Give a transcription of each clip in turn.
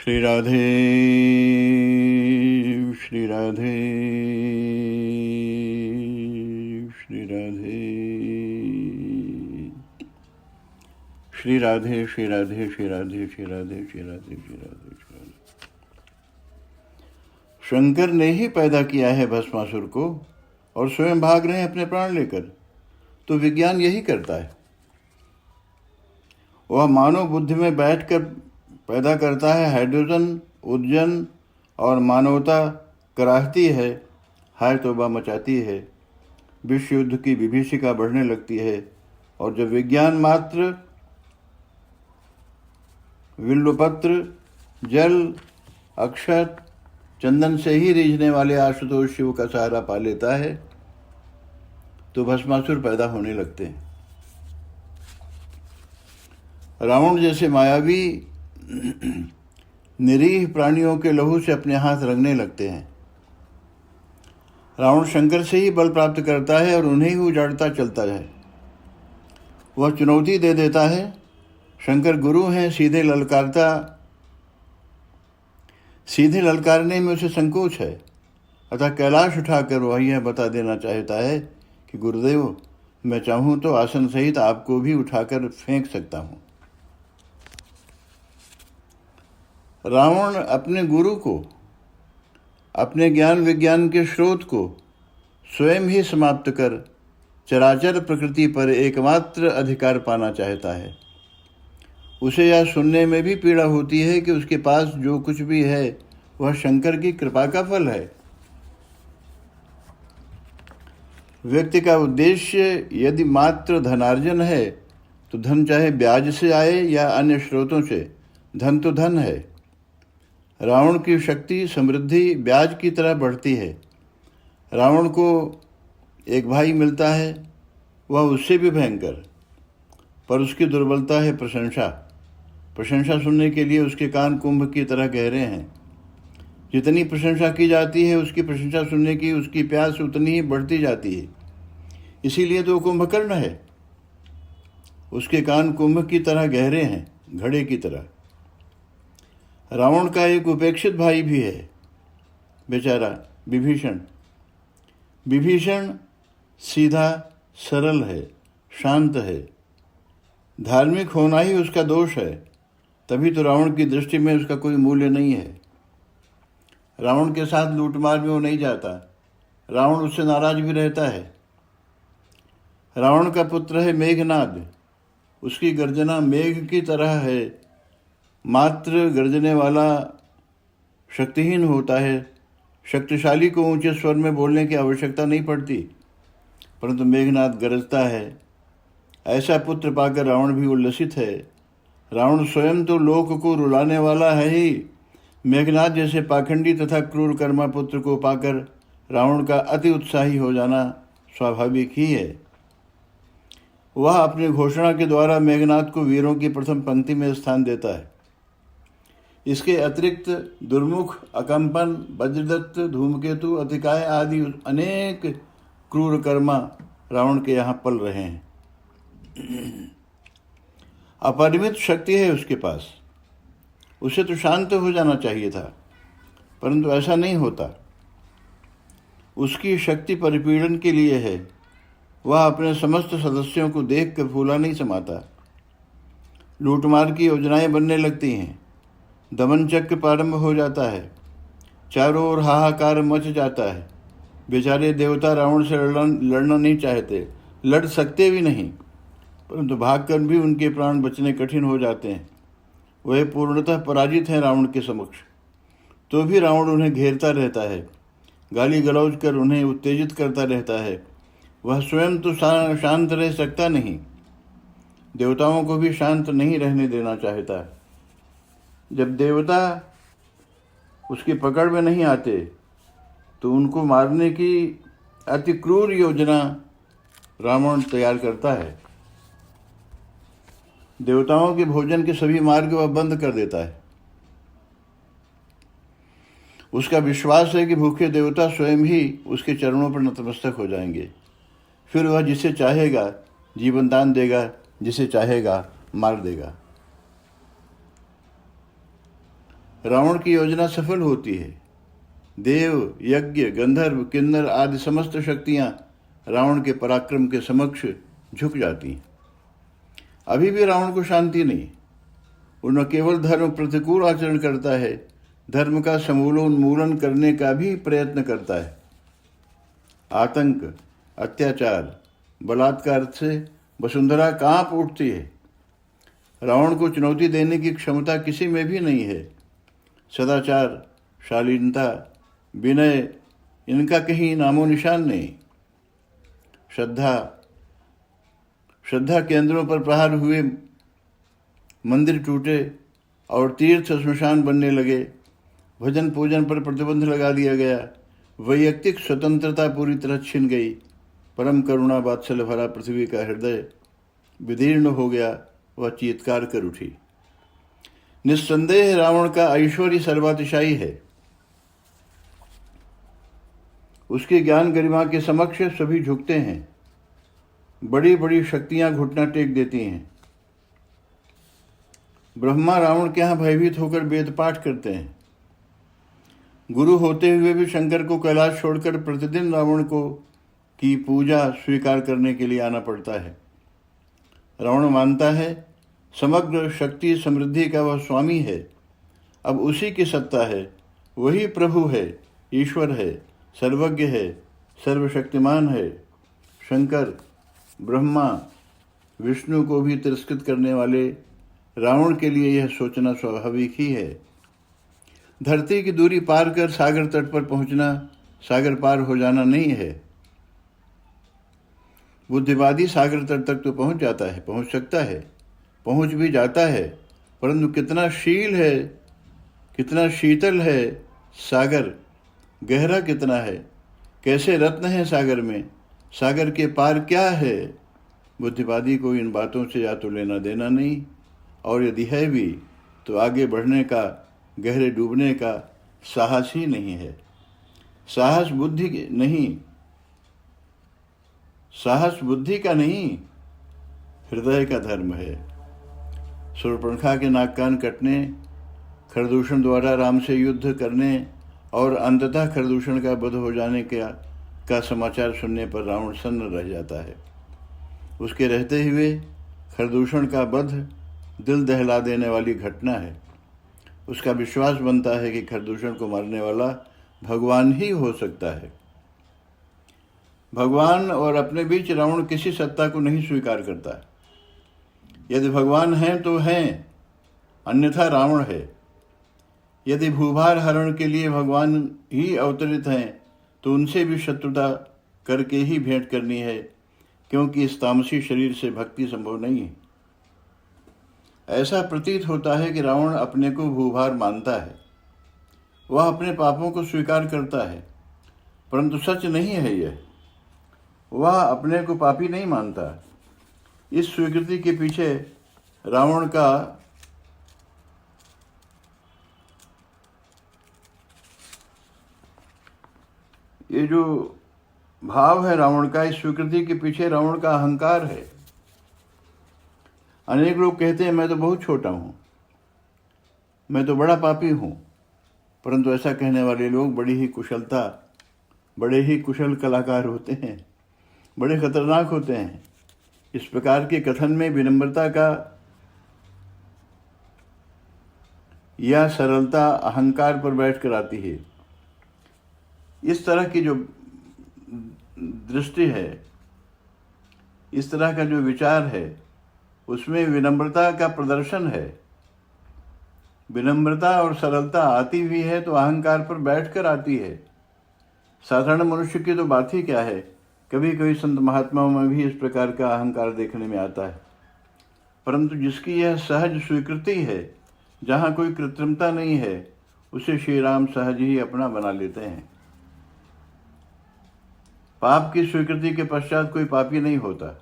श्री राधे श्री राधे श्री राधे श्री राधे श्री राधे श्री राधे श्री राधे श्री राधे श्री राधे श्री राधे। शंकर ने ही पैदा किया है भस्मासुर को और स्वयं भाग रहे हैं अपने प्राण लेकर, तो विज्ञान यही करता है। वह मानव बुद्धि में बैठकर पैदा करता है हाइड्रोजन, उदजन और मानवता कराहती है, हाय तौबा मचाती है। विश्व युद्ध की विभीषिका बढ़ने लगती है और जब विज्ञान मात्र विल्वपत्र, जल, अक्षत, चंदन से ही रीझने वाले आशुतोष शिव का सहारा पा लेता है तो भस्मासुर पैदा होने लगते हैं। रावण जैसे मायावी निरीह प्राणियों के लहू से अपने हाथ रंगने लगते हैं। रावण शंकर से ही बल प्राप्त करता है और उन्हें ही उजाड़ता चलता है। वह चुनौती दे देता है, शंकर गुरु हैं, सीधे ललकारने में उसे संकोच है। अतः कैलाश उठाकर वह यह बता देना चाहता है कि गुरुदेव, मैं चाहूँ तो आसन सहित आपको भी उठाकर फेंक सकता हूँ। रावण अपने गुरु को, अपने ज्ञान विज्ञान के स्रोत को स्वयं ही समाप्त कर चराचर प्रकृति पर एकमात्र अधिकार पाना चाहता है। उसे यह सुनने में भी पीड़ा होती है कि उसके पास जो कुछ भी है वह शंकर की कृपा का फल है। व्यक्ति का उद्देश्य यदि मात्र धनार्जन है तो धन चाहे ब्याज से आए या अन्य स्रोतों से, धन तो धन है। रावण की शक्ति समृद्धि ब्याज की तरह बढ़ती है। रावण को एक भाई मिलता है, वह उससे भी भयंकर, पर उसकी दुर्बलता है प्रशंसा। प्रशंसा सुनने के लिए उसके कान कुंभ की तरह गहरे हैं। जितनी प्रशंसा की जाती है उसकी प्रशंसा सुनने की उसकी प्यास उतनी ही बढ़ती जाती है। इसीलिए तो कुंभकर्ण है। उसके कान कुंभ की तरह गहरे हैं, घड़े की तरह। रावण का एक उपेक्षित भाई भी है, बेचारा विभीषण। विभीषण सीधा सरल है, शांत है। धार्मिक होना ही उसका दोष है, तभी तो रावण की दृष्टि में उसका कोई मूल्य नहीं है। रावण के साथ लूटमार में वो नहीं जाता, रावण उससे नाराज भी रहता है। रावण का पुत्र है मेघनाद, उसकी गर्जना मेघ की तरह है। मात्र गर्जने वाला शक्तिहीन होता है। शक्तिशाली को ऊंचे स्वर में बोलने की आवश्यकता नहीं पड़ती, परंतु मेघनाद गरजता है। ऐसा पुत्र पाकर रावण भी उल्लसित है। रावण स्वयं तो लोक को रुलाने वाला है ही, मेघनाद जैसे पाखंडी तथा क्रूर कर्मा पुत्र को पाकर रावण का अति उत्साही हो जाना स्वाभाविक ही है। वह अपनी घोषणा के द्वारा मेघनाद को वीरों की प्रथम पंक्ति में स्थान देता है। इसके अतिरिक्त दुर्मुख, अकंपन, वज्रदत्त, धूमकेतु, अतिकाय आदि अनेक क्रूर कर्मा रावण के यहाँ पल रहे हैं। अपरिमित शक्ति है उसके पास, उसे तो शांत हो जाना चाहिए था, परंतु ऐसा नहीं होता। उसकी शक्ति परिपीड़न के लिए है। वह अपने समस्त सदस्यों को देख कर फूला नहीं समाता। लूटमार की योजनाएं बनने लगती हैं। दमन चक्र प्रारंभ हो जाता है। चारों ओर हाहाकार मच जाता है। बेचारे देवता रावण से लड़ना नहीं चाहते, लड़ सकते भी नहीं, परंतु भागकर भी उनके प्राण बचने कठिन हो जाते हैं। वह पूर्णतः पराजित हैं रावण के समक्ष, तो भी रावण उन्हें घेरता रहता है, गाली गलौज कर उन्हें उत्तेजित करता रहता है। वह स्वयं तो शांत रह सकता नहीं, देवताओं को भी शांत नहीं रहने देना चाहता। जब देवता उसकी पकड़ में नहीं आते तो उनको मारने की अति क्रूर योजना रावण तैयार करता है। देवताओं के भोजन के सभी मार्ग वह बंद कर देता है। उसका विश्वास है कि भूखे देवता स्वयं ही उसके चरणों पर नतमस्तक हो जाएंगे। फिर वह जिसे चाहेगा जीवन दान देगा, जिसे चाहेगा मार देगा। रावण की योजना सफल होती है। देव, यज्ञ, गंधर्व, किन्नर आदि समस्त शक्तियां रावण के पराक्रम के समक्ष झुक जाती हैं। अभी भी रावण को शांति नहीं। वो न केवल धर्म प्रतिकूल आचरण करता है, धर्म का समूलोन्मूलन करने का भी प्रयत्न करता है। आतंक, अत्याचार, बलात्कार से वसुंधरा कांप उठती है। रावण को चुनौती देने की क्षमता किसी में भी नहीं है। सदाचार, शालीनता, विनय, इनका कहीं नामो निशान नहीं। श्रद्धा केंद्रों पर प्रहार हुए, मंदिर टूटे और तीर्थ श्मशान बनने लगे। भजन पूजन पर प्रतिबंध लगा दिया गया। वैयक्तिक स्वतंत्रता पूरी तरह छिन गई। परम करुणा वात्सल्य भरा पृथ्वी का हृदय विदीर्ण हो गया। वह चीत्कार कर उठी। निस्संदेह रावण का ऐश्वर्य सर्वातिशायी है। उसके ज्ञान गरिमा के समक्ष सभी झुकते हैं। बड़ी बड़ी शक्तियां घुटना टेक देती हैं। ब्रह्मा रावण के यहाँ भयभीत होकर वेद पाठ करते हैं। गुरु होते हुए भी शंकर को कैलाश छोड़कर प्रतिदिन रावण को की पूजा स्वीकार करने के लिए आना पड़ता है। रावण मानता है समग्र शक्ति समृद्धि का वह स्वामी है। अब उसी की सत्ता है। वही प्रभु है, ईश्वर है, सर्वज्ञ है, सर्वशक्तिमान है। शंकर, ब्रह्मा, विष्णु को भी तिरस्कृत करने वाले रावण के लिए यह सोचना स्वाभाविक ही है। धरती की दूरी पार कर सागर तट पर पहुंचना सागर पार हो जाना नहीं है। बुद्धिवादी सागर तट तक तो पहुंच जाता है, पहुंच सकता है, पहुंच भी जाता है, परंतु कितना शील है, कितना शीतल है सागर, गहरा कितना है, कैसे रत्न है सागर में, सागर के पार क्या है। बुद्धिवादी को इन बातों से या तो लेना देना नहीं, और यदि है भी तो आगे बढ़ने का, गहरे डूबने का साहस ही नहीं है। साहस बुद्धि का नहीं, हृदय का धर्म है। शूर्पणखा के नाक कान कटने, खरदूषण द्वारा राम से युद्ध करने और अंततः खरदूषण का वध हो जाने का समाचार सुनने पर रावण सन्न रह जाता है। उसके रहते हुए खरदूषण का वध दिल दहला देने वाली घटना है। उसका विश्वास बनता है कि खरदूषण को मारने वाला भगवान ही हो सकता है। भगवान और अपने बीच रावण किसी सत्ता को नहीं स्वीकार करता। यदि भगवान हैं तो हैं, अन्यथा रावण है। यदि भूभार हरण के लिए भगवान ही अवतरित हैं तो उनसे भी शत्रुता करके ही भेंट करनी है, क्योंकि इस तामसी शरीर से भक्ति संभव नहीं है। ऐसा प्रतीत होता है कि रावण अपने को भूभार मानता है। वह अपने पापों को स्वीकार करता है, परंतु सच नहीं है यह। वह अपने को पापी नहीं मानता। इस स्वीकृति के पीछे रावण का ये जो भाव है रावण का, इस स्वीकृति के पीछे रावण का अहंकार है। अनेक लोग कहते हैं मैं तो बहुत छोटा हूं, मैं तो बड़ा पापी हूं, परंतु ऐसा कहने वाले लोग बड़े ही कुशल कलाकार होते हैं, बड़े खतरनाक होते हैं। इस प्रकार के कथन में विनम्रता का या सरलता अहंकार पर बैठकर आती है। इस तरह की जो दृष्टि है, इस तरह का जो विचार है, उसमें विनम्रता का प्रदर्शन है। विनम्रता और सरलता आती भी है तो अहंकार पर बैठकर आती है। साधारण मनुष्य की तो बात ही क्या है, कभी कभी संत महात्माओं में भी इस प्रकार का अहंकार देखने में आता है। परंतु जिसकी यह सहज स्वीकृति है, जहाँ कोई कृत्रिमता नहीं है, उसे श्री राम सहज ही अपना बना लेते हैं। पाप की स्वीकृति के पश्चात कोई पापी नहीं होता।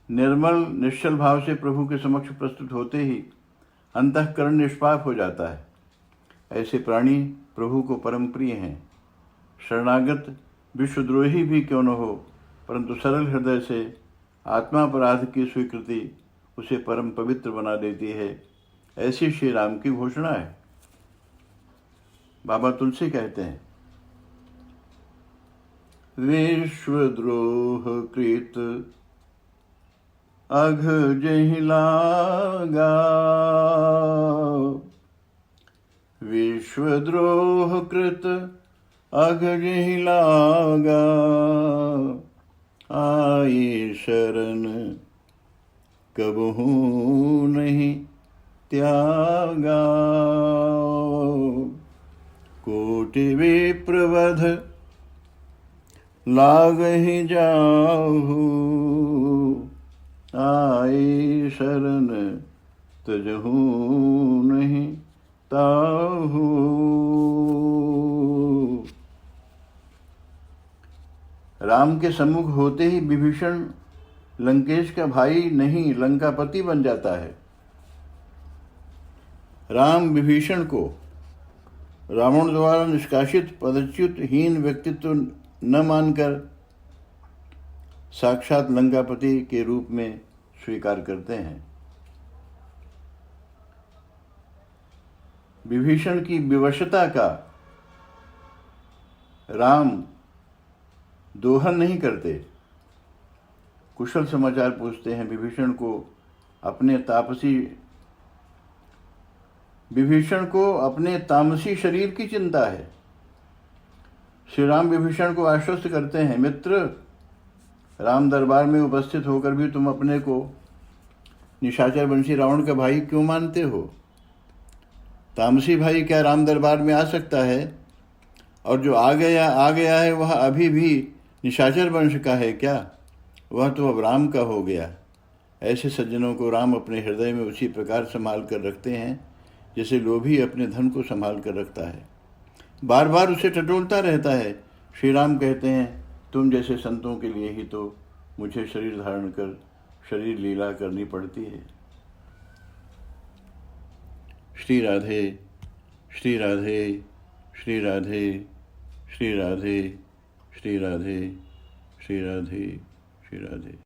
निर्मल निश्चल भाव से प्रभु के समक्ष प्रस्तुत होते ही अंतःकरण निष्पाप हो जाता है। ऐसे प्राणी प्रभु को परम प्रिय हैं। शरणागत विश्वद्रोही भी क्यों न हो, परंतु सरल हृदय से आत्मापराध की स्वीकृति उसे परम पवित्र बना देती है। ऐसी श्री राम की घोषणा है। बाबा तुलसी कहते हैं, विश्वद्रोह कृत अघ जहि लागा, विश्वद्रोह कृत अघ जहि लागा, आई शरण कबहू नहीं त्यागा, कोटि विप्रवध लागहि जाहू, आई शरण तजहू नहीं ताहू। राम के सम्मुख होते ही विभीषण लंकेश का भाई नहीं लंकापति बन जाता है। राम विभीषण को रावण द्वारा निष्कासित पदच्युत हीन व्यक्तित्व न मानकर साक्षात लंकापति के रूप में स्वीकार करते हैं। विभीषण की विवशता का राम दोहन नहीं करते, कुशल समाचार पूछते हैं। विभीषण को अपने तामसी शरीर की चिंता है। श्री राम विभीषण को आश्वस्त करते हैं, मित्र, राम दरबार में उपस्थित होकर भी तुम अपने को निशाचर वंशी रावण का भाई क्यों मानते हो? तामसी भाई क्या राम दरबार में आ सकता है? और जो आ गया है वह अभी भी निशाचर वंश का है क्या? वह तो अब राम का हो गया। ऐसे सज्जनों को राम अपने हृदय में उसी प्रकार संभाल कर रखते हैं जैसे लोभी अपने धन को संभाल कर रखता है, बार बार उसे टटोलता रहता है। श्री राम कहते हैं, तुम जैसे संतों के लिए ही तो मुझे शरीर धारण कर शरीर लीला करनी पड़ती है। श्री राधे, श्री राधे, श्री राधे, श्री राधे, श्री राधे, श्री राधे, श्री राधे।